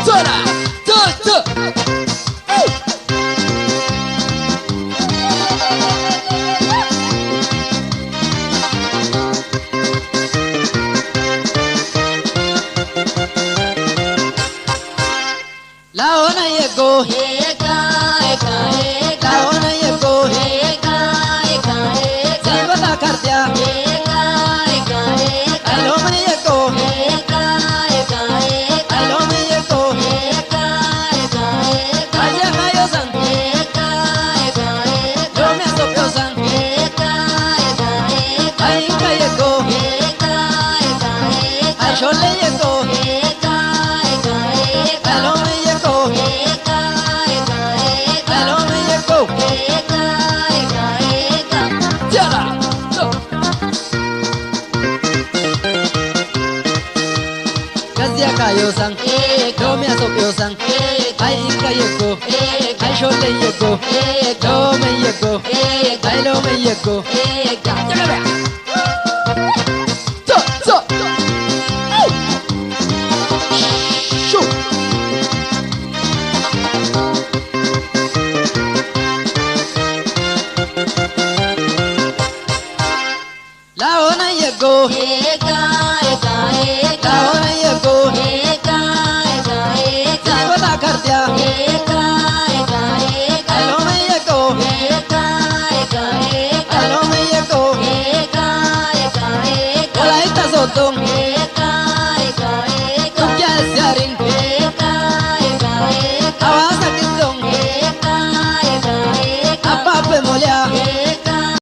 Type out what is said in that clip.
Tora, Laona yego, Laona yego, Siva la cardia, Aloma yego, Aloma yego, Aya mayosan, Rome sopiosan, Ainka yego, Ashole yego, Aloma yego, Aloma yego, Tiara, Kazia kayosan, Rome sopiosan, Ainka yego, Ashole yego, Rome yego, Aloma yego, Laona yego, Laona yego, Siva la cardia, Aloma yego, Aloma yego, Olaita sotong.